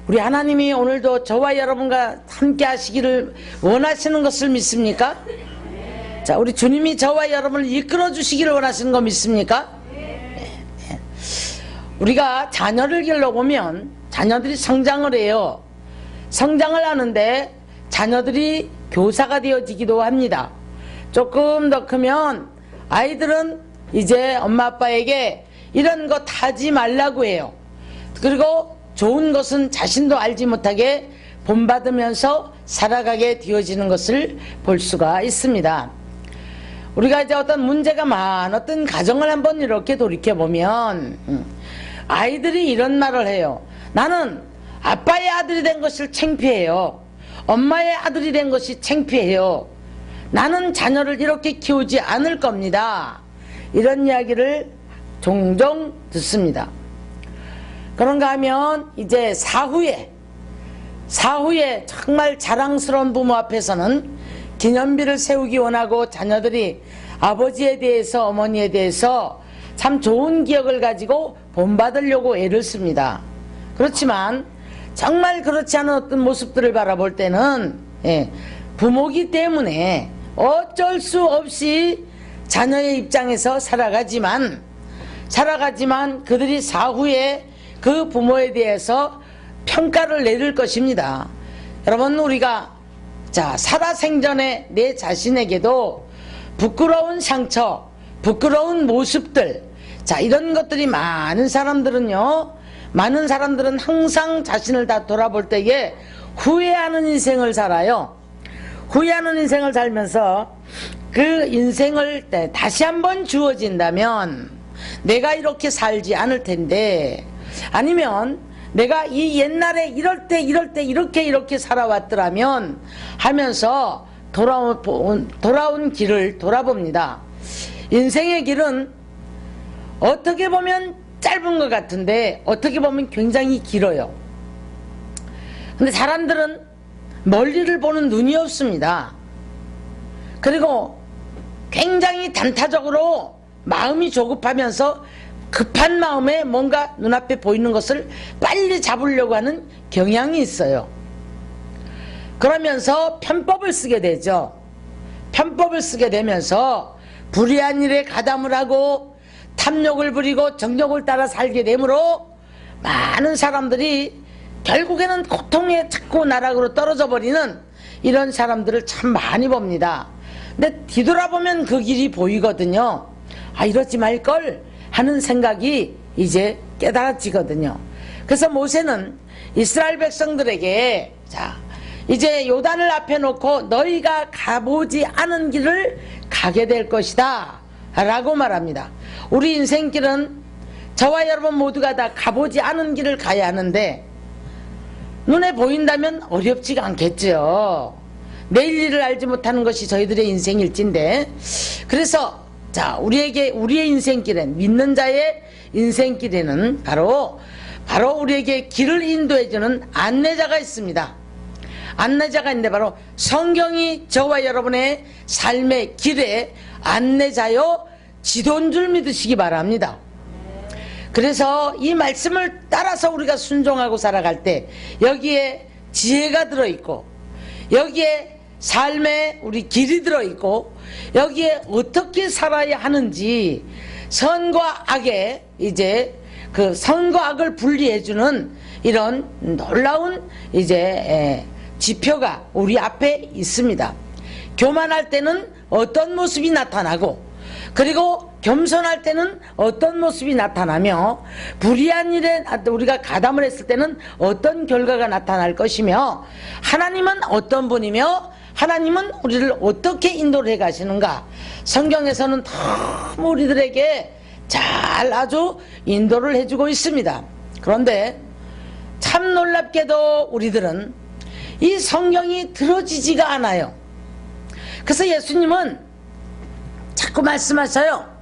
우리 하나님이 오늘도 저와 여러분과 함께 하시기를 원하시는 것을 믿습니까? 자, 우리 주님이 저와 여러분을 이끌어 주시기를 원하시는 거 믿습니까? 우리가 자녀를 길러보면 자녀들이 성장을 해요. 성장을 하는데 자녀들이 교사가 되어지기도 합니다. 조금 더 크면 아이들은 이제 엄마 아빠에게 이런 거 하지 말라고 해요. 그리고 좋은 것은 자신도 알지 못하게 본받으면서 살아가게 되어지는 것을 볼 수가 있습니다. 우리가 이제 어떤 문제가 많았던 가정을 한번 이렇게 돌이켜보면 아이들이 이런 말을 해요. 나는 아빠의 아들이 된 것을 창피해요. 엄마의 아들이 된 것이 창피해요. 나는 자녀를 이렇게 키우지 않을 겁니다. 이런 이야기를 종종 듣습니다. 그런가 하면 이제 사후에 정말 자랑스러운 부모 앞에서는 기념비를 세우기 원하고 자녀들이 아버지에 대해서 어머니에 대해서 참 좋은 기억을 가지고 본받으려고 애를 씁니다. 그렇지만 정말 그렇지 않은 어떤 모습들을 바라볼 때는 부모기 때문에 어쩔 수 없이 자녀의 입장에서 살아가지만 그들이 사후에 그 부모에 대해서 평가를 내릴 것입니다. 여러분, 우리가 살아생전에 내 자신에게도 부끄러운 상처, 부끄러운 모습들, 이런 것들이 많은 사람들은 항상 자신을 다 돌아볼 때에 후회하는 인생을 살아요. 후회하는 인생을 살면서 그 인생을 다시 한번 주어진다면 내가 이렇게 살지 않을 텐데, 아니면 내가 이 옛날에 이럴 때 이렇게 살아왔더라면 하면서 돌아온 길을 돌아봅니다. 인생의 길은 어떻게 보면 짧은 것 같은데 어떻게 보면 굉장히 길어요. 근데 사람들은 멀리를 보는 눈이 없습니다. 그리고 굉장히 단타적으로 마음이 조급하면서 급한 마음에 뭔가 눈앞에 보이는 것을 빨리 잡으려고 하는 경향이 있어요. 그러면서 편법을 쓰게 되죠. 편법을 쓰게 되면서 불의한 일에 가담을 하고 탐욕을 부리고 정욕을 따라 살게 되므로 많은 사람들이 결국에는 고통의 자꾸 나락으로 떨어져 버리는 이런 사람들을 참 많이 봅니다. 근데 뒤돌아보면 그 길이 보이거든요. 이러지 말걸 하는 생각이 이제 깨달아지거든요. 그래서 모세는 이스라엘 백성들에게 이제 요단을 앞에 놓고 너희가 가보지 않은 길을 가게 될 것이다 라고 말합니다. 우리 인생길은 저와 여러분 모두가 다 가보지 않은 길을 가야 하는데 눈에 보인다면 어렵지가 않겠죠. 내일 일을 알지 못하는 것이 저희들의 인생일진데, 그래서 우리의 인생길엔, 믿는 자의 인생길에는 바로 우리에게 길을 인도해주는 안내자가 있습니다. 안내자가 있는데 바로 성경이 저와 여러분의 삶의 길에 안내자요 지도인 줄 믿으시기 바랍니다. 그래서 이 말씀을 따라서 우리가 순종하고 살아갈 때 여기에 지혜가 들어있고, 여기에 삶의 우리 길이 들어있고, 여기에 어떻게 살아야 하는지 선과 악의 이제 그 선과 악을 분리해주는 이런 놀라운 이제 지표가 우리 앞에 있습니다. 교만할 때는 어떤 모습이 나타나고, 그리고 겸손할 때는 어떤 모습이 나타나며, 불의한 일에 우리가 가담을 했을 때는 어떤 결과가 나타날 것이며, 하나님은 어떤 분이며 하나님은 우리를 어떻게 인도를 해 가시는가, 성경에서는 너무 우리들에게 잘 아주 인도를 해주고 있습니다. 그런데 참 놀랍게도 우리들은 이 성경이 들어지지가 않아요. 그래서 예수님은 자꾸 말씀하셔요.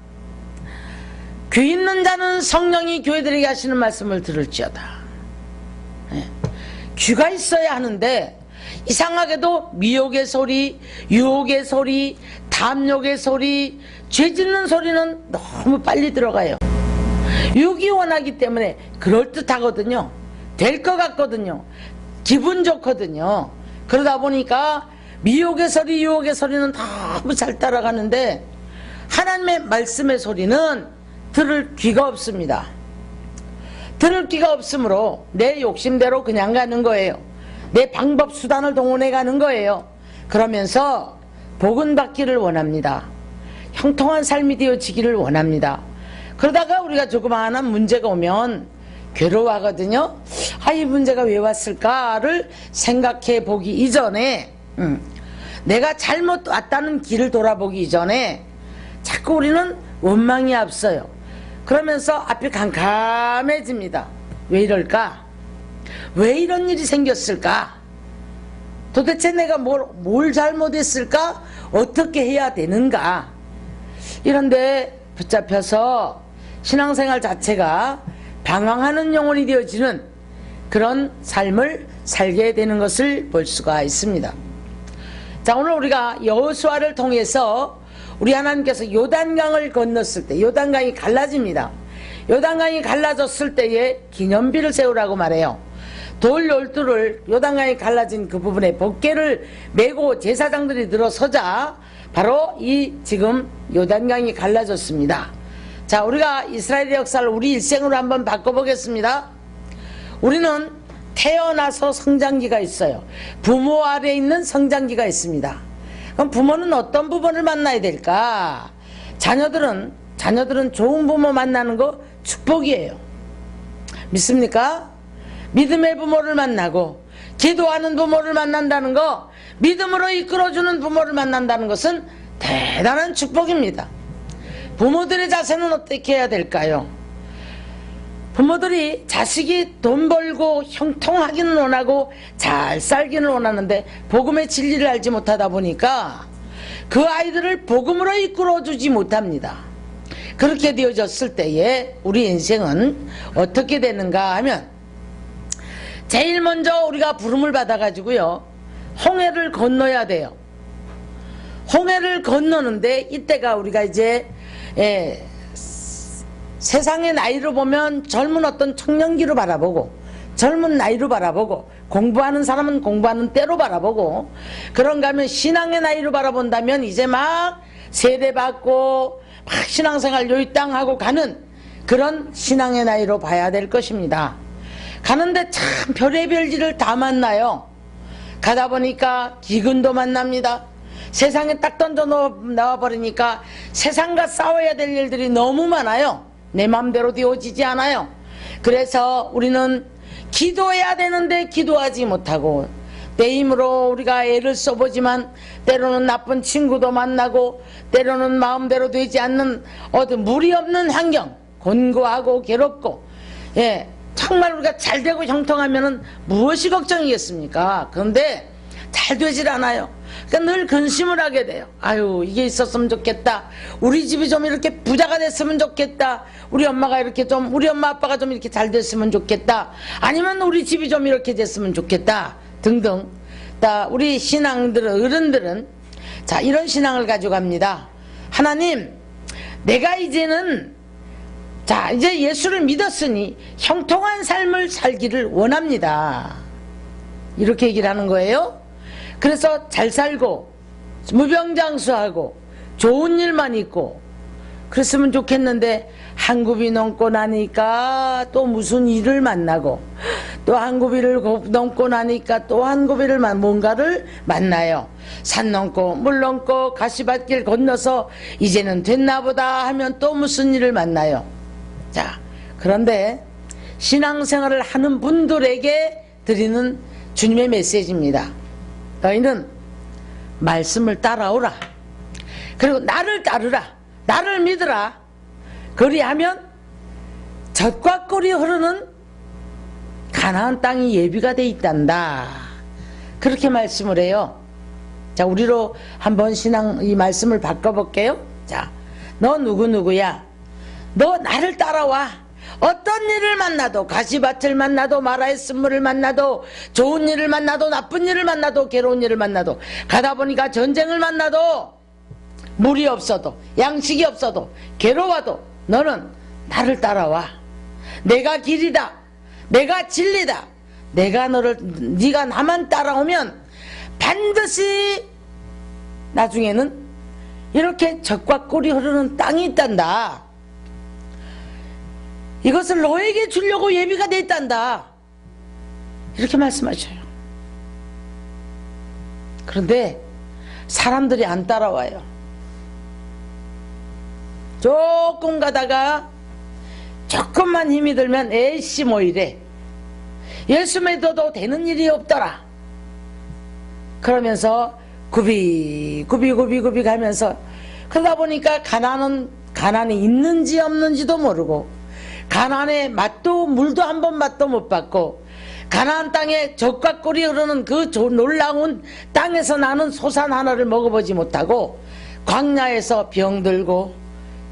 귀 있는 자는 성령이 교회들에게 하시는 말씀을 들을지어다. 귀가 있어야 하는데 이상하게도 미혹의 소리, 유혹의 소리, 탐욕의 소리, 죄 짓는 소리는 너무 빨리 들어가요. 유혹이 원하기 때문에 그럴듯하거든요. 될 것 같거든요. 기분 좋거든요. 그러다 보니까 미혹의 소리, 유혹의 소리는 너무 잘 따라가는데 하나님의 말씀의 소리는 들을 귀가 없습니다. 들을 귀가 없으므로 내 욕심대로 그냥 가는 거예요. 내 방법 수단을 동원해 가는 거예요. 그러면서 복은 받기를 원합니다. 형통한 삶이 되어지기를 원합니다. 그러다가 우리가 조그마한 문제가 오면 괴로워하거든요. 이 문제가 왜 왔을까를 생각해 보기 이전에 내가 잘못 왔다는 길을 돌아보기 이전에 자꾸 우리는 원망이 앞서요. 그러면서 앞이 캄캄해집니다. 왜 이럴까? 왜 이런 일이 생겼을까? 도대체 내가 뭘 잘못했을까? 어떻게 해야 되는가? 이런데 붙잡혀서 신앙생활 자체가 방황하는 영혼이 되어지는 그런 삶을 살게 되는 것을 볼 수가 있습니다. 자, 오늘 우리가 여호수아를 통해서 우리 하나님께서 요단강을 건넜을 때 요단강이 갈라집니다. 요단강이 갈라졌을 때에 기념비를 세우라고 말해요. 돌 12를 요단강이 갈라진 그 부분에 법궤를 메고 제사장들이 들어서자 바로 이 지금 요단강이 갈라졌습니다. 자, 우리가 이스라엘의 역사를 우리 일생으로 한번 바꿔보겠습니다. 우리는 태어나서 성장기가 있어요. 부모 아래에 있는 성장기가 있습니다. 그럼 부모는 어떤 부모를 만나야 될까? 자녀들은 좋은 부모 만나는 거 축복이에요. 믿습니까? 믿음의 부모를 만나고 기도하는 부모를 만난다는 거, 믿음으로 이끌어주는 부모를 만난다는 것은 대단한 축복입니다. 부모들의 자세는 어떻게 해야 될까요? 부모들이 자식이 돈 벌고 형통하기는 원하고 잘 살기는 원하는데 복음의 진리를 알지 못하다 보니까 그 아이들을 복음으로 이끌어주지 못합니다. 그렇게 되어졌을 때에 우리 인생은 어떻게 되는가 하면 제일 먼저 우리가 부름을 받아가지고요, 홍해를 건너야 돼요. 홍해를 건너는데 이때가 우리가 이제 세상의 나이로 보면 젊은 어떤 청년기로 바라보고 젊은 나이로 바라보고 공부하는 사람은 공부하는 때로 바라보고 그런가 하면 신앙의 나이로 바라본다면 이제 막 세례받고 막 신앙생활 요이땅하고 가는 그런 신앙의 나이로 봐야 될 것입니다. 가는데 참 별의별 일을 다 만나요. 가다 보니까 기근도 만납니다. 세상에 딱 던져 나와버리니까 세상과 싸워야 될 일들이 너무 많아요. 내 맘대로 되어지지 않아요. 그래서 우리는 기도해야 되는데 기도하지 못하고 내 힘으로 우리가 애를 써보지만 때로는 나쁜 친구도 만나고 때로는 마음대로 되지 않는 어떤 무리 없는 환경, 곤고하고 괴롭고, 정말 우리가 잘 되고 형통하면은 무엇이 걱정이겠습니까? 그런데 잘 되질 않아요. 그러니까 늘 근심을 하게 돼요. 아유, 이게 있었으면 좋겠다. 우리 집이 좀 이렇게 부자가 됐으면 좋겠다. 우리 엄마가 이렇게 좀, 우리 엄마 아빠가 좀 이렇게 잘 됐으면 좋겠다. 아니면 우리 집이 좀 이렇게 됐으면 좋겠다. 등등. 우리 신앙들은, 어른들은 자, 이런 신앙을 가지고 갑니다. 하나님, 내가 이제는 이제 예수를 믿었으니 형통한 삶을 살기를 원합니다. 이렇게 얘기를 하는 거예요. 그래서 잘 살고 무병장수하고 좋은 일만 있고 그랬으면 좋겠는데 한 굽이 넘고 나니까 또 무슨 일을 만나고 또 한 굽이를 넘고 나니까 또 한 굽이를 뭔가를 만나요. 산 넘고 물 넘고 가시밭길 건너서 이제는 됐나보다 하면 또 무슨 일을 만나요. 자, 그런데 신앙생활을 하는 분들에게 드리는 주님의 메시지입니다. 너희는 말씀을 따라오라. 그리고 나를 따르라. 나를 믿으라. 그리하면 젖과 꿀이 흐르는 가나안 땅이 예비가 돼 있단다. 그렇게 말씀을 해요. 자, 우리로 한번 이 말씀을 바꿔볼게요. 자, 너 누구야? 너 나를 따라와. 어떤 일을 만나도, 가시밭을 만나도, 마라의 쓴물을 만나도, 좋은 일을 만나도, 나쁜 일을 만나도, 괴로운 일을 만나도, 가다 보니까 전쟁을 만나도, 물이 없어도, 양식이 없어도, 괴로워도 너는 나를 따라와. 내가 길이다. 내가 진리다. 네가 나만 따라오면 반드시 나중에는 이렇게 젖과 꿀이 흐르는 땅이 있단다. 이것을 너에게 주려고 예비가 돼 있단다. 이렇게 말씀하셔요. 그런데 사람들이 안 따라와요. 조금 가다가 조금만 힘이 들면 에이씨 뭐 이래, 예수 믿어도 되는 일이 없더라 그러면서 구비 가면서, 그러다 보니까 가난이 있는지 없는지도 모르고, 가난의 맛도 물도 한 번 맛도 못 받고, 가나안 땅에 젖과 꿀이 흐르는 그 놀라운 땅에서 나는 소산 하나를 먹어보지 못하고, 광야에서 병들고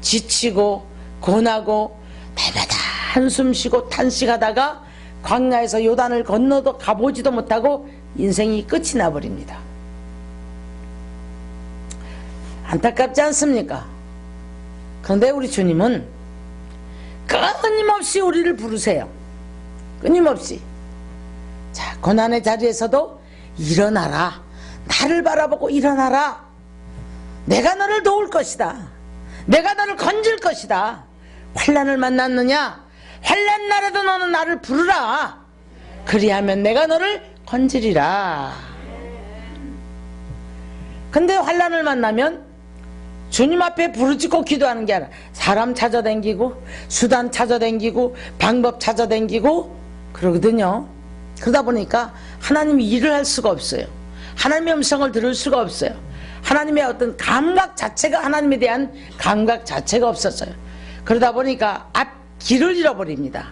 지치고 고나고 날마다 한숨 쉬고 탄식하다가 광야에서 요단을 건너도 가보지도 못하고 인생이 끝이 나버립니다. 안타깝지 않습니까? 그런데 우리 주님은 끊임없이 우리를 부르세요. 끊임없이. 자, 고난의 자리에서도 일어나라, 나를 바라보고 일어나라, 내가 너를 도울 것이다, 내가 너를 건질 것이다. 환난을 만났느냐, 환난 날에도 너는 나를 부르라, 그리하면 내가 너를 건지리라. 근데 환난을 만나면 주님 앞에 부르짖고 기도하는 게 아니라 사람 찾아다니고 수단 찾아다니고 방법 찾아다니고 그러거든요. 그러다 보니까 하나님이 일을 할 수가 없어요. 하나님의 음성을 들을 수가 없어요. 하나님의 어떤 감각 자체가, 하나님에 대한 감각 자체가 없었어요. 그러다 보니까 길을 잃어버립니다.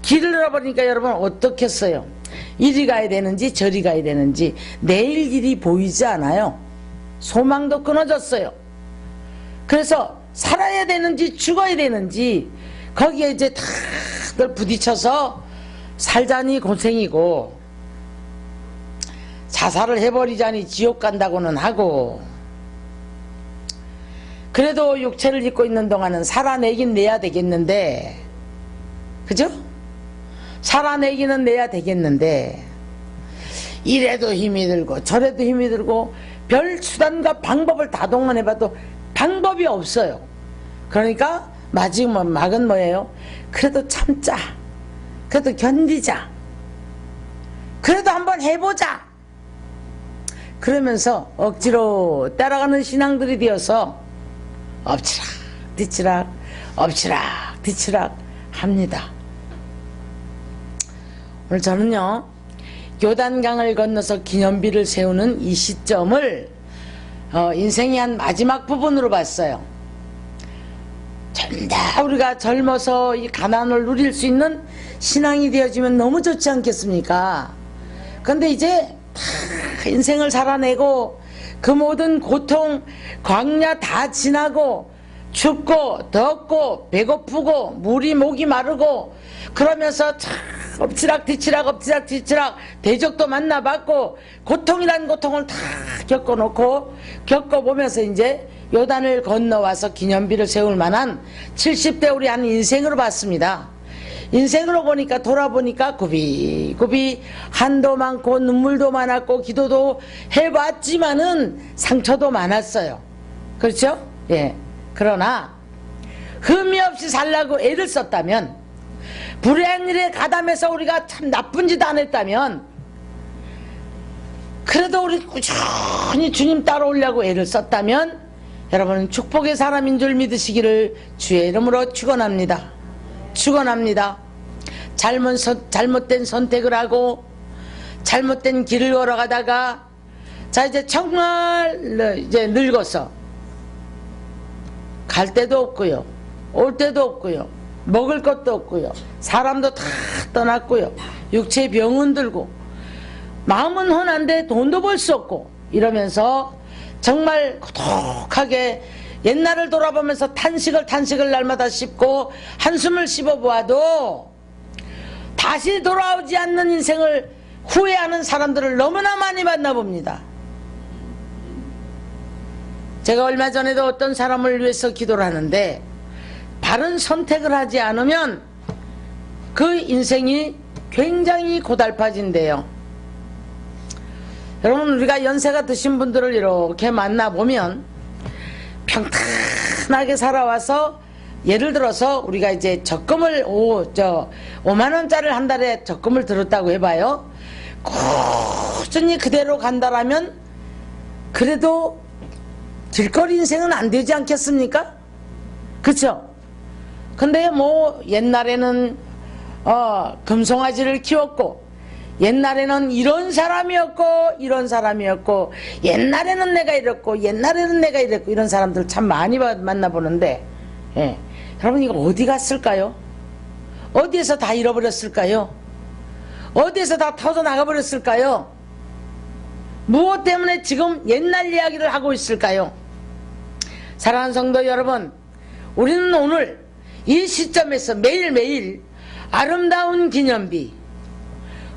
길을 잃어버리니까 여러분 어떻겠어요? 이리 가야 되는지 저리 가야 되는지 내일 길이 보이지 않아요. 소망도 끊어졌어요. 그래서 살아야 되는지 죽어야 되는지 거기에 이제 다들 부딪혀서 살자니 고생이고, 자살을 해버리자니 지옥 간다고는 하고, 그래도 육체를 입고 있는 동안은 살아내긴 내야 되겠는데, 그죠? 살아내기는 내야 되겠는데, 이래도 힘이 들고 저래도 힘이 들고 별 수단과 방법을 다 동원해봐도 방법이 없어요. 그러니까 막은 뭐예요? 그래도 참자, 그래도 견디자, 그래도 한번 해보자, 그러면서 억지로 따라가는 신앙들이 되어서 엎치락 뒤치락 엎치락 뒤치락 합니다. 오늘 저는요, 요단강을 건너서 기념비를 세우는 이 시점을 인생의 한 마지막 부분으로 봤어요. 전 다 우리가 젊어서 이 가난을 누릴 수 있는 신앙이 되어지면 너무 좋지 않겠습니까? 근데 이제 다 인생을 살아내고 그 모든 고통, 광야 다 지나고 춥고 덥고 배고프고 물이 목이 마르고 그러면서 참 엎치락 뒤치락 대적도 만나봤고 고통이란 고통을 다 겪어보면서 이제 요단을 건너와서 기념비를 세울 만한 70대 우리 한 인생으로 봤습니다. 인생으로 보니까, 돌아보니까 굽이 한도 많고 눈물도 많았고 기도도 해봤지만은 상처도 많았어요. 그렇죠? 예. 그러나 흠이 없이 살라고 애를 썼다면, 불의한 일에 가담해서 우리가 참 나쁜 짓 안 했다면, 그래도 우리 꾸준히 주님 따라오려고 애를 썼다면 여러분은 축복의 사람인 줄 믿으시기를 주의 이름으로 축원합니다. 축원합니다. 잘못된 선택을 하고 잘못된 길을 걸어가다가, 자 이제 정말 이제 늙어서 갈 데도 없고요, 올 데도 없고요, 먹을 것도 없고요, 사람도 다 떠났고요, 육체 병은 들고 마음은 혼한데 돈도 벌 수 없고 이러면서 정말 고독하게 옛날을 돌아보면서 탄식을 날마다 씹고 한숨을 씹어보아도 다시 돌아오지 않는 인생을 후회하는 사람들을 너무나 많이 만나봅니다. 제가 얼마 전에도 어떤 사람을 위해서 기도를 하는데, 바른 선택을 하지 않으면 그 인생이 굉장히 고달파진대요. 여러분, 우리가 연세가 드신 분들을 이렇게 만나보면 평탄하게 살아와서, 예를 들어서 우리가 이제 적금을 5만원짜리를 한 달에 적금을 들었다고 해봐요. 꾸준히 그대로 간다라면 그래도 길거리 인생은 안 되지 않겠습니까? 그쵸? 근데 뭐 옛날에는 금송아지를 키웠고, 옛날에는 이런 사람이었고 이런 사람이었고, 옛날에는 내가 이랬고 옛날에는 내가 이랬고, 이런 사람들 참 많이 만나보는데, 예. 여러분, 이거 어디 갔을까요? 어디에서 다 잃어버렸을까요? 어디에서 다 터져나가 버렸을까요? 무엇 때문에 지금 옛날 이야기를 하고 있을까요? 사랑하는 성도 여러분, 우리는 오늘 이 시점에서 매일매일 아름다운 기념비,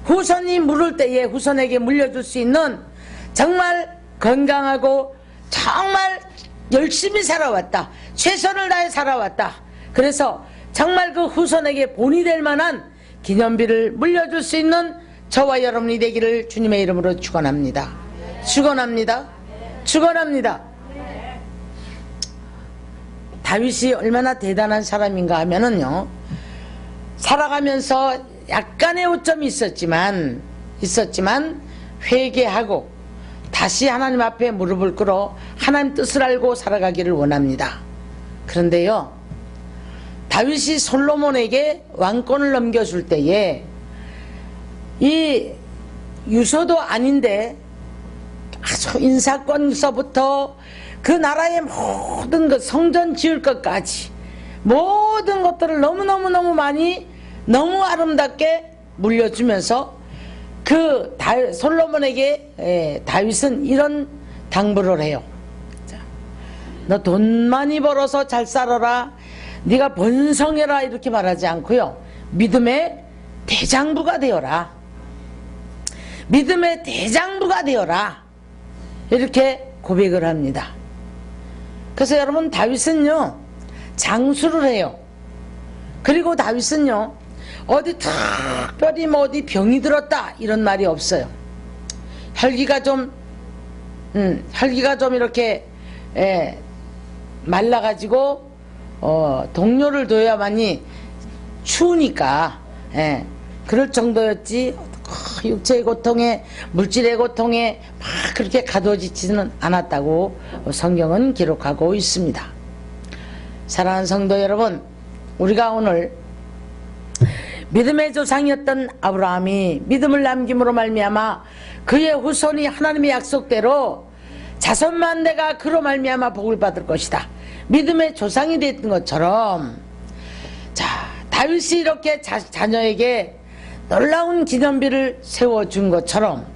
후손이 물을 때에 후손에게 물려줄 수 있는 정말 건강하고 정말 열심히 살아왔다, 최선을 다해 살아왔다, 그래서 정말 그 후손에게 본이 될 만한 기념비를 물려줄 수 있는 저와 여러분이 되기를 주님의 이름으로 축원합니다. 축원합니다. 축원합니다. 다윗이 얼마나 대단한 사람인가 하면은요, 살아가면서 약간의 오점이 있었지만 회개하고 다시 하나님 앞에 무릎을 꿇어 하나님 뜻을 알고 살아가기를 원합니다. 그런데요, 다윗이 솔로몬에게 왕권을 넘겨줄 때에 이 유서도 아닌데 아주 인사권서부터 그 나라의 모든 것, 성전 지을 것까지 모든 것들을 너무너무 많이 너무 아름답게 물려주면서 그 솔로몬에게 다윗은 이런 당부를 해요. 너 돈 많이 벌어서 잘 살아라, 네가 번성해라, 이렇게 말하지 않고요, 믿음의 대장부가 되어라, 믿음의 대장부가 되어라, 이렇게 고백을 합니다. 그래서 여러분, 다윗은요 장수를 해요. 그리고 다윗은요 어디 특별히 뭐 어디 병이 들었다 이런 말이 없어요. 혈기가 좀 이렇게 말라가지고 동료를 둬야만이 추우니까 그럴 정도였지, 육체의 고통에 물질의 고통에 막 그렇게 가둬지지는 않았다고 성경은 기록하고 있습니다. 사랑하는 성도 여러분, 우리가 오늘 믿음의 조상이었던 아브라함이 믿음을 남김으로 말미암아 그의 후손이 하나님의 약속대로 자손만대가 그로 말미암아 복을 받을 것이다, 믿음의 조상이 됐던 것처럼, 자, 다윗이 이렇게 자녀에게 놀라운 기념비를 세워준 것처럼,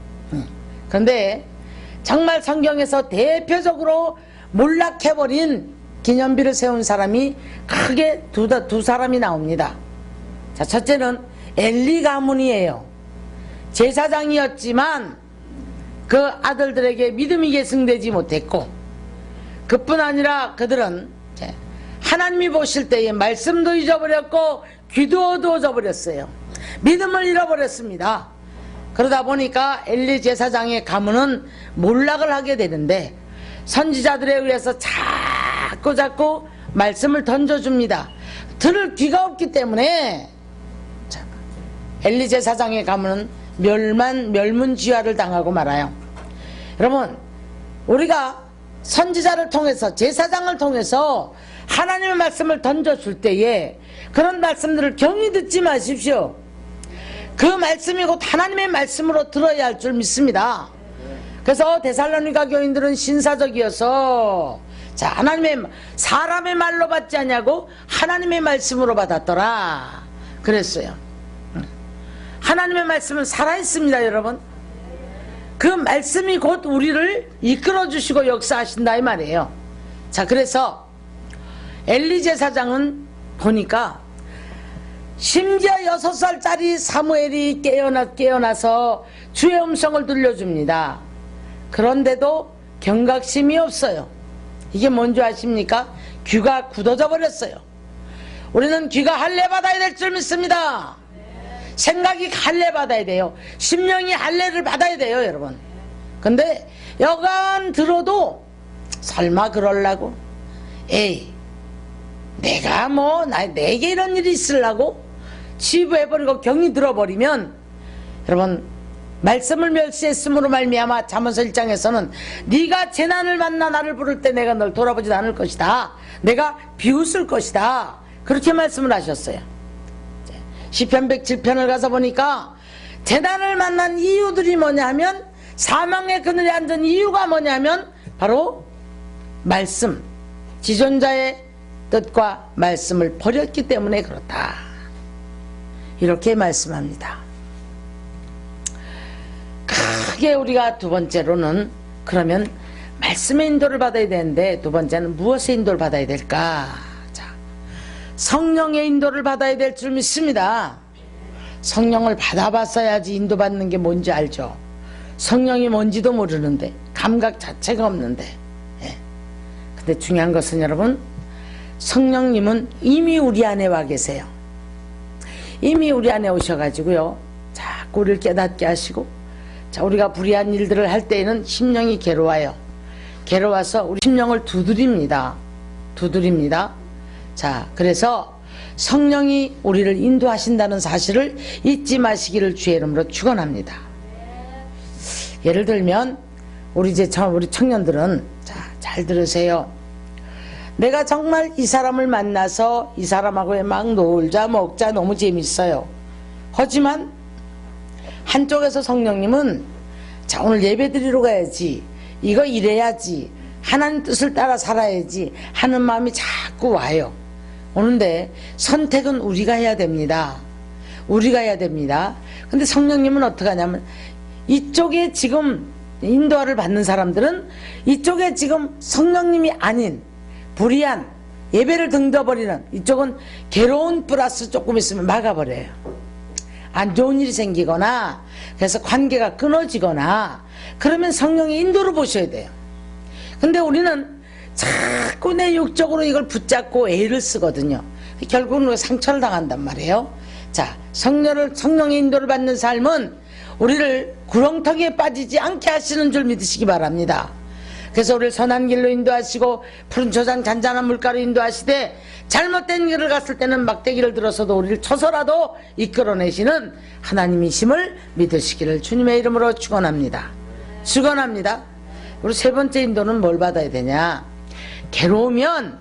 그런데 정말 성경에서 대표적으로 몰락해버린 기념비를 세운 사람이 크게 두 사람이 나옵니다. 자, 첫째는 엘리 가문이에요. 제사장이었지만 그 아들들에게 믿음이 계승되지 못했고, 그뿐 아니라 그들은 하나님이 보실 때에 말씀도 잊어버렸고 귀도 어두워져 버렸어요. 믿음을 잃어버렸습니다. 그러다 보니까 엘리 제사장의 가문은 몰락을 하게 되는데, 선지자들에 의해서 자꾸 말씀을 던져줍니다. 들을 귀가 없기 때문에 엘리 제사장의 가문은 멸문지화를 당하고 말아요. 여러분, 우리가 선지자를 통해서, 제사장을 통해서 하나님의 말씀을 던져줄 때에 그런 말씀들을 경히 듣지 마십시오. 그 말씀이 곧 하나님의 말씀으로 들어야 할 줄 믿습니다. 그래서 데살로니가 교인들은 신사적이어서, 자, 하나님의, 사람의 말로 받지 않냐고 하나님의 말씀으로 받았더라 그랬어요. 하나님의 말씀은 살아있습니다, 여러분. 그 말씀이 곧 우리를 이끌어 주시고 역사하신다 이 말이에요. 자, 그래서 엘리 제사장은 보니까 심지어 6살짜리 사무엘이 깨어나서 주의 음성을 들려줍니다. 그런데도 경각심이 없어요. 이게 뭔지 아십니까? 귀가 굳어져 버렸어요. 우리는 귀가 할례 받아야 될 줄 믿습니다. 생각이 할례 받아야 돼요. 심령이 할례를 받아야 돼요, 여러분. 근데 여간 들어도 설마 그럴라고? 에이, 내가 뭐 내게 이런 일이 있으려고 치부해버리고 경이 들어버리면, 여러분, 말씀을 멸시했음으로 말미암아 잠언서 1장에서는 네가 재난을 만나 나를 부를 때 내가 널 돌아보지도 않을 것이다, 내가 비웃을 것이다, 그렇게 말씀을 하셨어요. 시편 107편을 가서 보니까 재난을 만난 이유들이 뭐냐 하면, 사망의 그늘에 앉은 이유가 뭐냐 하면 바로 말씀, 지존자의 뜻과 말씀을 버렸기 때문에 그렇다, 이렇게 말씀합니다. 크게 우리가 두 번째로는, 그러면 말씀의 인도를 받아야 되는데 두 번째는 무엇의 인도를 받아야 될까? 자, 성령의 인도를 받아야 될 줄 믿습니다. 성령을 받아봤어야지 인도받는 게 뭔지 알죠. 성령이 뭔지도 모르는데, 감각 자체가 없는데. 예. 근데 중요한 것은 여러분, 성령님은 이미 우리 안에 와 계세요. 이미 우리 안에 오셔가지고요, 자꾸 우리를 깨닫게 하시고, 자, 우리가 불의한 일들을 할 때에는 심령이 괴로워요. 괴로워서 우리 심령을 두드립니다. 자, 그래서 성령이 우리를 인도하신다는 사실을 잊지 마시기를 주의 이름으로 축원합니다. 예를 들면 우리 청년들은, 자, 잘 들으세요. 내가 정말 이 사람을 만나서 이 사람하고 막 놀자 먹자 너무 재밌어요. 하지만 한쪽에서 성령님은, 자, 오늘 예배 드리러 가야지, 이거 이래야지, 하나님 뜻을 따라 살아야지 하는 마음이 자꾸 와요. 오는데 선택은 우리가 해야 됩니다. 우리가 해야 됩니다. 근데 성령님은 어떻게 하냐면, 이쪽에 지금 인도를 받는 사람들은 이쪽에 지금 성령님이 아닌 불의한 예배를 등져버리는, 이쪽은 괴로운 플러스 조금 있으면 막아버려요. 안 좋은 일이 생기거나 그래서 관계가 끊어지거나 그러면 성령의 인도를 보셔야 돼요. 근데 우리는 자꾸 내 육적으로 이걸 붙잡고 애를 쓰거든요. 결국은 상처를 당한단 말이에요. 자, 성령의 인도를 받는 삶은 우리를 구렁텅이에 빠지지 않게 하시는 줄 믿으시기 바랍니다. 그래서 우리를 선한 길로 인도하시고 푸른 초장 잔잔한 물가로 인도하시되, 잘못된 길을 갔을 때는 막대기를 들어서도 우리를 쳐서라도 이끌어내시는 하나님이심을 믿으시기를 주님의 이름으로 축원합니다. 우리 세 번째 인도는 뭘 받아야 되냐? 괴로우면,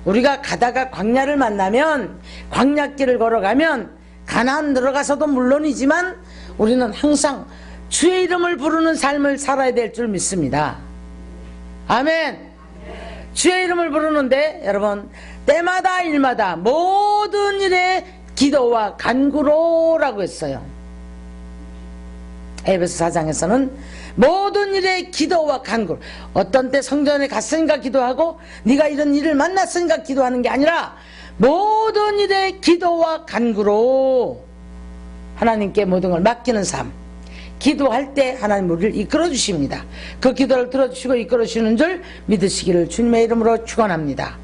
우리가 가다가 광야를 만나면, 광야길을 걸어가면 가나안 들어가서도 물론이지만 우리는 항상 주의 이름을 부르는 삶을 살아야 될 줄 믿습니다. 아멘. 주의 이름을 부르는데 여러분, 때마다 일마다 모든 일에 기도와 간구로라고 했어요. 에베소 4장에서는 모든 일에 기도와 간구, 어떤 때 성전에 갔으니까 기도하고 네가 이런 일을 만났으니까 기도하는 게 아니라 모든 일에 기도와 간구로 하나님께 모든 걸 맡기는 삶, 기도할 때 하나님 우리를 이끌어 주십니다. 그 기도를 들어주시고 이끌어 주시는 줄 믿으시기를 주님의 이름으로 축원합니다.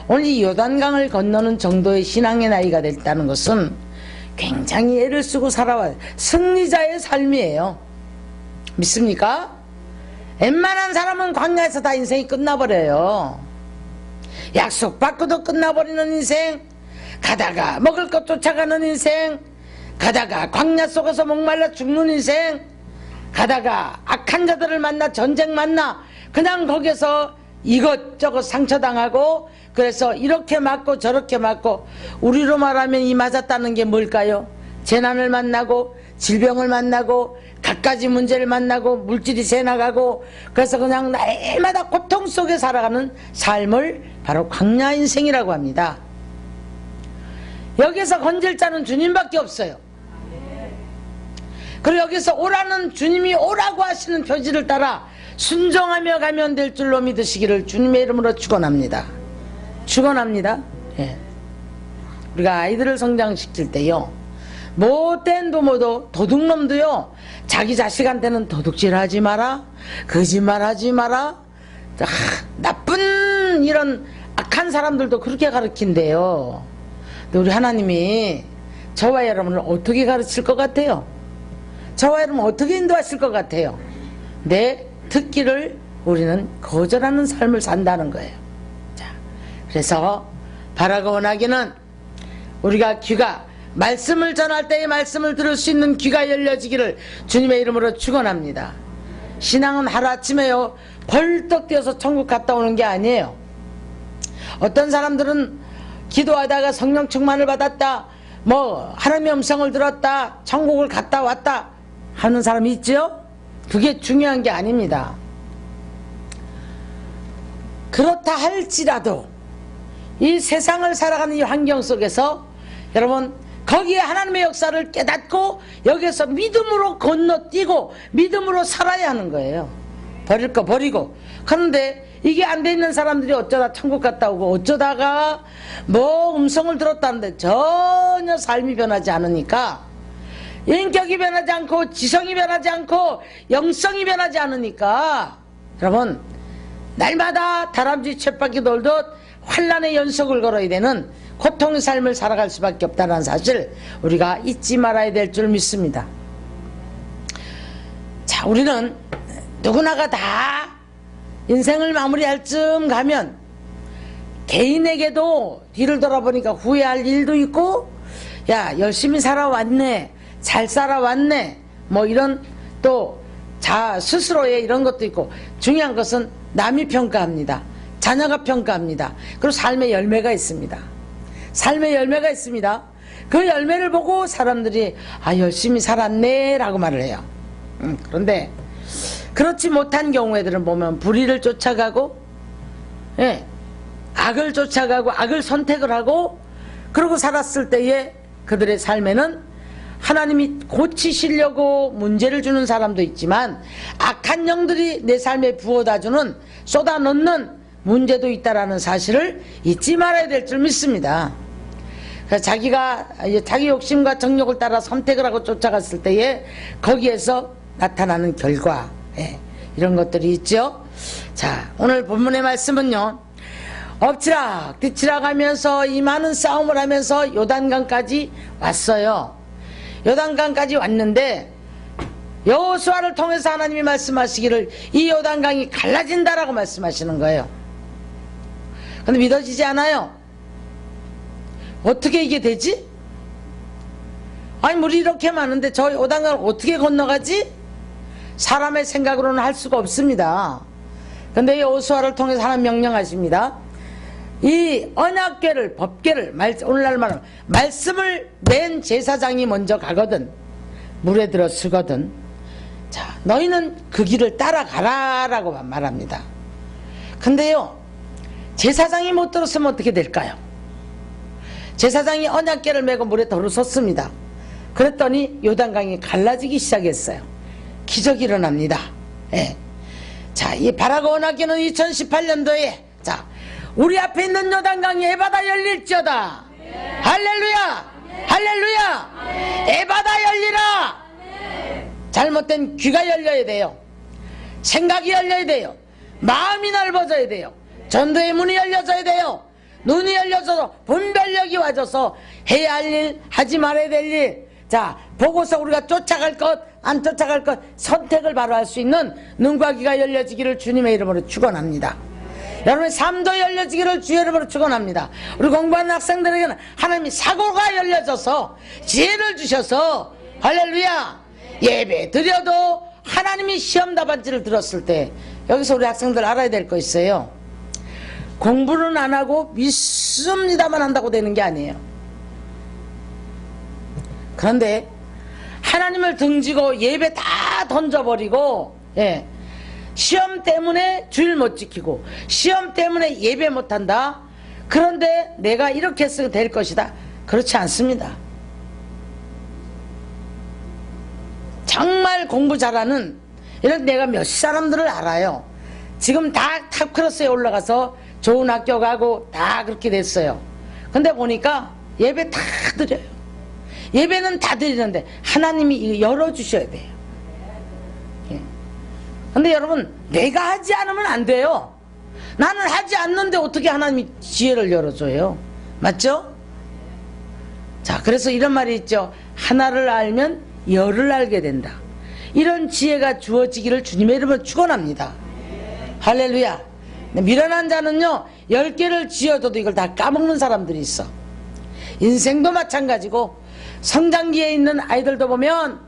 오늘 이 요단강을 건너는 정도의 신앙의 나이가 됐다는 것은 굉장히 애를 쓰고 살아와 승리자의 삶이에요. 믿습니까? 웬만한 사람은 광야에서 다 인생이 끝나버려요. 약속받고도 끝나버리는 인생, 가다가 먹을 것 쫓아가는 인생, 가다가 광야 속에서 목말라 죽는 인생, 가다가 악한 자들을 만나 전쟁 만나 그냥 거기서 이것저것 상처당하고, 그래서 이렇게 맞고 저렇게 맞고, 우리로 말하면 이 맞았다는 게 뭘까요? 재난을 만나고 질병을 만나고 갖가지 문제를 만나고 물질이 새나가고, 그래서 그냥 날마다 고통 속에 살아가는 삶을 바로 광야 인생이라고 합니다. 여기서 건질 자는 주님밖에 없어요. 그리고 여기서 오라는 주님이 오라고 하시는 표지를 따라 순종하며 가면 될 줄로 믿으시기를 주님의 이름으로 축원합니다. 예. 우리가 아이들을 성장시킬 때요, 못된 부모도 도둑놈도요, 자기 자식한테는 도둑질하지 마라, 거짓말하지 마라, 나쁜 이런 악한 사람들도 그렇게 가르친대요. 근데 우리 하나님이 저와 여러분을 어떻게 가르칠 것 같아요? 저와 여러분 어떻게 인도하실 것 같아요? 내 듣기를 우리는 거절하는 삶을 산다는 거예요. 자, 그래서 바라고 원하기는 우리가 귀가 말씀을 전할 때에 말씀을 들을 수 있는 귀가 열려지기를 주님의 이름으로 축원합니다. 신앙은 하루아침에요 벌떡 뛰어서 천국 갔다 오는 게 아니에요. 어떤 사람들은 기도하다가 성령 충만을 받았다, 뭐 하나님의 음성을 들었다, 천국을 갔다 왔다 하는 사람이 있죠. 그게 중요한 게 아닙니다. 그렇다 할지라도 이 세상을 살아가는 이 환경 속에서 여러분 거기에 하나님의 역사를 깨닫고 여기에서 믿음으로 건너뛰고 믿음으로 살아야 하는 거예요. 버릴 거 버리고. 그런데 이게 안 돼 있는 사람들이 어쩌다 천국 갔다 오고 어쩌다가 뭐 음성을 들었다는데 전혀 삶이 변하지 않으니까, 인격이 변하지 않고 지성이 변하지 않고 영성이 변하지 않으니까 여러분 날마다 다람쥐 쳇바퀴 돌듯 환난의 연속을 걸어야 되는 고통의 삶을 살아갈 수밖에 없다는 사실 우리가 잊지 말아야 될 줄 믿습니다. 자, 우리는 누구나가 다 인생을 마무리할 쯤 가면 개인에게도 뒤를 돌아보니까 후회할 일도 있고, 야 열심히 살아왔네, 잘 살아왔네, 뭐 이런 또 스스로의 이런 것도 있고, 중요한 것은 남이 평가합니다. 자녀가 평가합니다. 그리고 삶의 열매가 있습니다. 삶의 열매가 있습니다. 그 열매를 보고 사람들이 열심히 살았네 라고 말을 해요. 그런데 그렇지 못한 경우에들은 보면 불의를 쫓아가고, 악을 쫓아가고 악을 선택을 하고 그러고 살았을 때에 그들의 삶에는 하나님이 고치시려고 문제를 주는 사람도 있지만 악한 영들이 내 삶에 부어다주는, 쏟아넣는 문제도 있다라는 사실을 잊지 말아야 될 줄 믿습니다. 그래서 자기가 자기 욕심과 정욕을 따라 선택을 하고 쫓아갔을 때에 거기에서 나타나는 결과, 이런 것들이 있죠. 자, 오늘 본문의 말씀은요, 엎치락 뒤치락 하면서 이 많은 싸움을 하면서 요단강까지 왔어요. 요단강까지 왔는데 여호수아를 통해서 하나님이 말씀하시기를 이 요단강이 갈라진다라고 말씀하시는 거예요. 근데 믿어지지 않아요. 어떻게 이게 되지? 아니 물이 이렇게 많은데 저 요단강을 어떻게 건너가지? 사람의 생각으로는 할 수가 없습니다. 근데 여호수아를 통해서 하나님 명령하십니다. 이 언약궤를, 법궤를, 오늘날 말하면 말씀을 낸 제사장이 먼저 가거든, 물에 들어서거든. 자, 너희는 그 길을 따라가라 라고 말합니다. 근데요, 제사장이 못 들었으면 어떻게 될까요? 제사장이 언약궤를 메고 물에 들어섰습니다. 그랬더니 요단강이 갈라지기 시작했어요. 기적이 일어납니다. 자, 이 바라고 언약궤는 2018년도에 자, 우리 앞에 있는 요단강이 에바다 열릴지어다. 할렐루야, 할렐루야. 에바다 열리라. 잘못된 귀가 열려야 돼요. 생각이 열려야 돼요. 마음이 넓어져야 돼요. 전도의 문이 열려져야 돼요. 눈이 열려져서 분별력이 와져서 해야 할 일, 하지 말아야 될 일, 자 보고서 우리가 쫓아갈 것, 안 쫓아갈 것 선택을 바로 할 수 있는 눈과 귀가 열려지기를 주님의 이름으로 축원합니다. 여러분의 삶도 열려지기를 주의 이름으로 축원합니다. 우리 공부하는 학생들에게는 하나님이 사고가 열려져서 지혜를 주셔서 할렐루야, 예배 드려도 하나님이 시험 답안지를 들었을 때 여기서 우리 학생들 알아야 될 거 있어요. 공부는 안 하고 믿습니다만 한다고 되는 게 아니에요. 그런데 하나님을 등지고 예배 다 던져버리고, 시험 때문에 주일 못 지키고 시험 때문에 예배 못한다. 그런데 내가 이렇게 해서 될 것이다. 그렇지 않습니다. 정말 공부 잘하는 이런 내가 몇 사람들을 알아요. 지금 다 탑클래스에 올라가서 좋은 학교 가고 다 그렇게 됐어요. 근데 보니까 예배 다 드려요. 예배는 다 드리는데 하나님이 열어주셔야 돼요. 근데 여러분, 내가 하지 않으면 안 돼요. 나는 하지 않는데 어떻게 하나님이 지혜를 열어줘요? 맞죠? 자, 그래서 이런 말이 있죠. 하나를 알면 열을 알게 된다. 이런 지혜가 주어지기를 주님의 이름으로 축원합니다. 할렐루야. 미련한 자는요 10개를 지어줘도 이걸 다 까먹는 사람들이 있어. 인생도 마찬가지고 성장기에 있는 아이들도 보면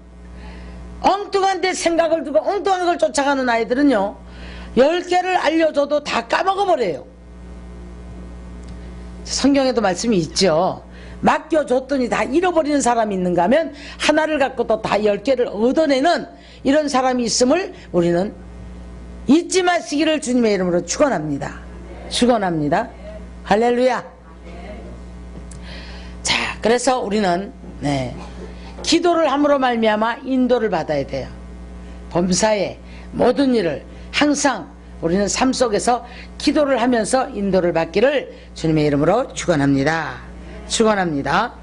엉뚱한 데 생각을 두고 엉뚱한 걸 쫓아가는 아이들은요 10개를 알려줘도 다 까먹어버려요. 성경에도 말씀이 있죠. 맡겨줬더니 다 잃어버리는 사람이 있는가 하면 하나를 갖고도 다 10개를 얻어내는 이런 사람이 있음을 우리는 잊지 마시기를 주님의 이름으로 축원합니다. 축원합니다. 할렐루야. 자, 그래서 우리는 기도를 함으로 말미암아 인도를 받아야 돼요. 범사에 모든 일을 항상 우리는 삶 속에서 기도를 하면서 인도를 받기를 주님의 이름으로 축원합니다. 축원합니다.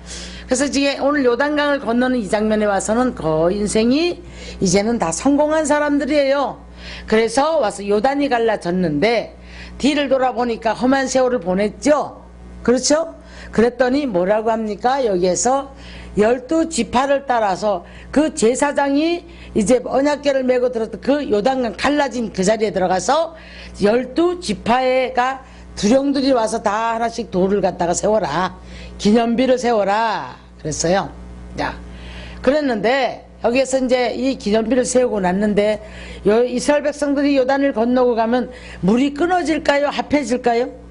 그래서 이제 오늘 요단강을 건너는 이 장면에 와서는 거의 인생이 이제는 다 성공한 사람들이에요. 그래서 와서 요단이 갈라졌는데 뒤를 돌아보니까 험한 세월을 보냈죠. 그렇죠? 그랬더니 뭐라고 합니까? 여기에서 12지파를 따라서 그 제사장이 이제 언약궤를 메고 들었던 그 요단강 갈라진 그 자리에 들어가서 12지파가 두령들이 와서 다 하나씩 돌을 갖다가 세워라. 기념비를 세워라. 그랬어요. 자, 그랬는데 여기에서 이제 이 기념비를 세우고 났는데 이스라엘 백성들이 요단을 건너고 가면 물이 끊어질까요? 합해질까요?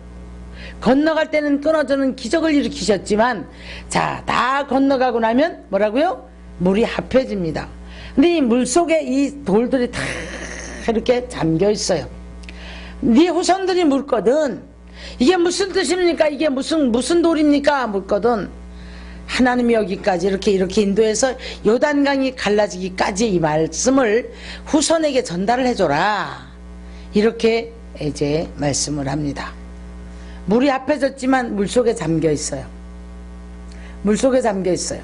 건너갈 때는 끊어지는 기적을 일으키셨지만 자, 다 건너가고 나면 뭐라고요? 물이 합해집니다. 근데 이 물속에 이 돌들이 다 이렇게 잠겨 있어요. 네 후손들이 묻거든. 이게 무슨 뜻입니까? 이게 무슨 돌입니까? 묻거든. 하나님이 여기까지 이렇게 인도해서 요단강이 갈라지기까지 이 말씀을 후손에게 전달을 해줘라. 이렇게 이제 말씀을 합니다. 물이 합해졌지만 물속에 잠겨 있어요. 물속에 잠겨 있어요.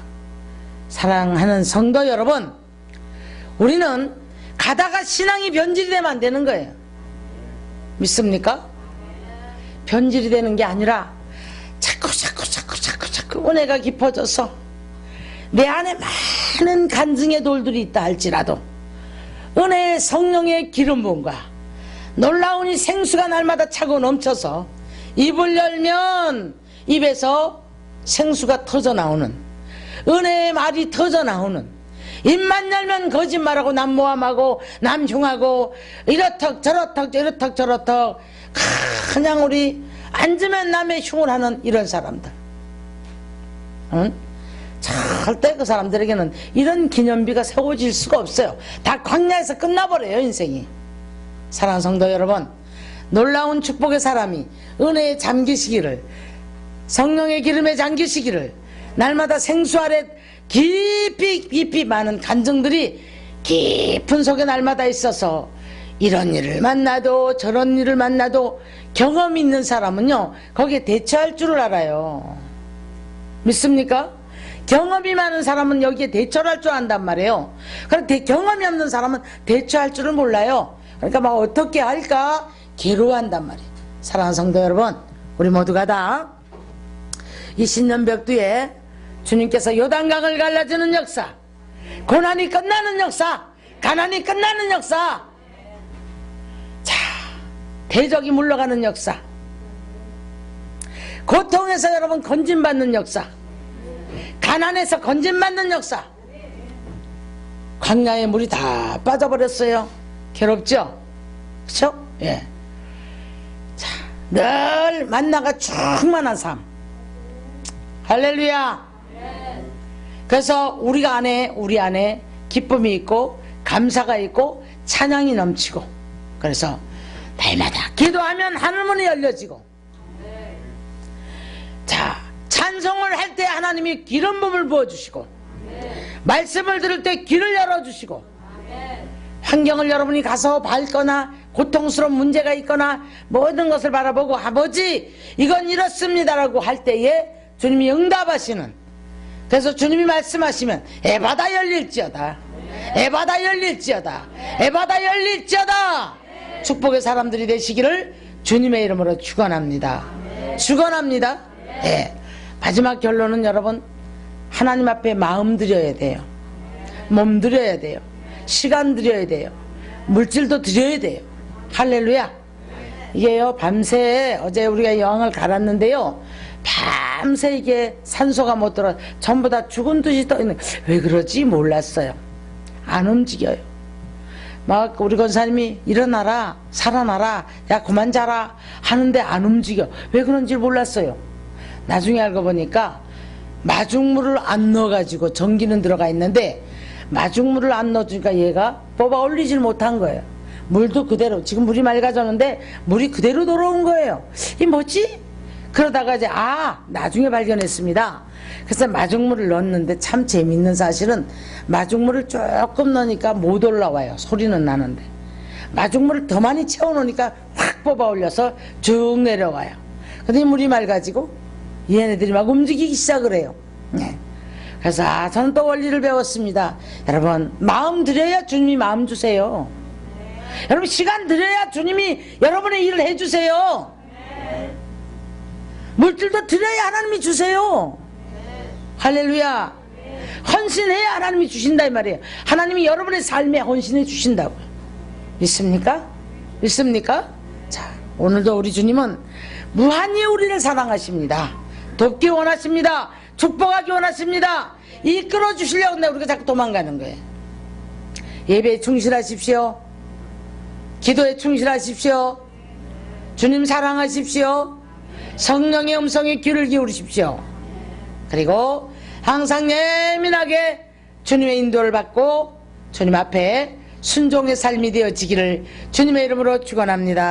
사랑하는 성도 여러분, 우리는 가다가 신앙이 변질이 되면 안 되는 거예요. 믿습니까? 변질이 되는 게 아니라 자꾸 은혜가 깊어져서 내 안에 많은 간증의 돌들이 있다 할지라도 은혜의 성령의 기름 부음과 놀라운 이 생수가 날마다 차고 넘쳐서 입을 열면 입에서 생수가 터져 나오는, 은혜의 말이 터져 나오는, 입만 열면 거짓말하고 남모함하고 남흉하고 이렇턱 저렇턱 그냥 우리 앉으면 남의 흉을 하는 이런 사람들, 응? 절대 그 사람들에게는 이런 기념비가 세워질 수가 없어요. 다 광야에서 끝나버려요, 인생이. 사랑하는 성도 여러분, 놀라운 축복의 사람이 은혜에 잠기시기를, 성령의 기름에 잠기시기를, 날마다 생수 아래 깊이 많은 간증들이 깊은 속에 날마다 있어서 이런 일을 만나도 저런 일을 만나도 경험이 있는 사람은요 거기에 대처할 줄을 알아요. 믿습니까? 경험이 많은 사람은 여기에 대처를 할 줄 안단 말이에요. 그런데 경험이 없는 사람은 대처할 줄을 몰라요. 그러니까 막 어떻게 할까 괴로워한단 말이에요. 사랑하는 성도 여러분, 우리 모두가 다 이 신년벽두에 주님께서 요단강을 갈라주는 역사, 고난이 끝나는 역사, 가난이 끝나는 역사, 자, 대적이 물러가는 역사, 고통에서 여러분 건진받는 역사, 가난에서 건진받는 역사. 광야에 물이 다 빠져버렸어요. 괴롭죠? 그렇죠? 예. 자, 늘 만나가 충만한 삶. 할렐루야. 그래서 우리 안에 기쁨이 있고 감사가 있고 찬양이 넘치고, 그래서 날마다 기도하면 하늘문이 열려지고, 자, 찬송을 할 때 하나님이 기름 부음을 부어주시고, 말씀을 들을 때 귀를 열어주시고, 환경을 여러분이 가서 밟거나 고통스러운 문제가 있거나 모든 것을 바라보고 아버지 이건 이렇습니다라고 할 때에 주님이 응답하시는, 그래서 주님이 말씀하시면 에바다 열릴지어다, 에바다 열릴지어다, 에바다 열릴지어다, 축복의 사람들이 되시기를 주님의 이름으로 축원합니다. 축원합니다. 예. 마지막 결론은 여러분 하나님 앞에 마음 드려야 돼요. 몸 드려야 돼요. 시간 드려야 돼요. 물질도 드려야 돼요. 할렐루야. 이게요, 밤새 어제 우리가 여행을 갈았는데요, 밤새 이게 산소가 못 들어 전부 다 죽은 듯이 떠 있는. 왜 그러지 몰랐어요. 안 움직여요. 막 우리 권사님이 일어나라, 살아나라, 야 그만 자라 하는데 안 움직여. 왜 그런지 몰랐어요. 나중에 알고 보니까 마중물을 안 넣어가지고 전기는 들어가 있는데 마중물을 안 넣어주니까 얘가 뽑아 올리질 못한 거예요. 물도 그대로, 지금 물이 맑아졌는데 물이 그대로 돌아온 거예요. 이 뭐지? 그러다가 이제 나중에 발견했습니다. 그래서 마중물을 넣었는데 참 재밌는 사실은 마중물을 조금 넣으니까 못 올라와요. 소리는 나는데 마중물을 더 많이 채워놓으니까 확 뽑아 올려서 쭉 내려가요. 근데 물이 맑아지고 얘네들이 막 움직이기 시작을 해요. 네. 그래서 저는 또 원리를 배웠습니다. 여러분, 마음 드려야 주님이 마음 주세요. 여러분, 시간 드려야 주님이 여러분의 일을 해주세요. 물질도 드려야 하나님이 주세요. 할렐루야. 헌신해야 하나님이 주신다 이 말이에요. 하나님이 여러분의 삶에 헌신해 주신다고요. 믿습니까? 믿습니까? 자, 오늘도 우리 주님은 무한히 우리를 사랑하십니다. 돕기 원하십니다. 축복하기 원하십니다. 이끌어 주시려고 근데 우리가 자꾸 도망가는 거예요. 예배에 충실하십시오. 기도에 충실하십시오. 주님 사랑하십시오. 성령의 음성에 귀를 기울이십시오. 그리고 항상 예민하게 주님의 인도를 받고 주님 앞에 순종의 삶이 되어지기를 주님의 이름으로 축원합니다.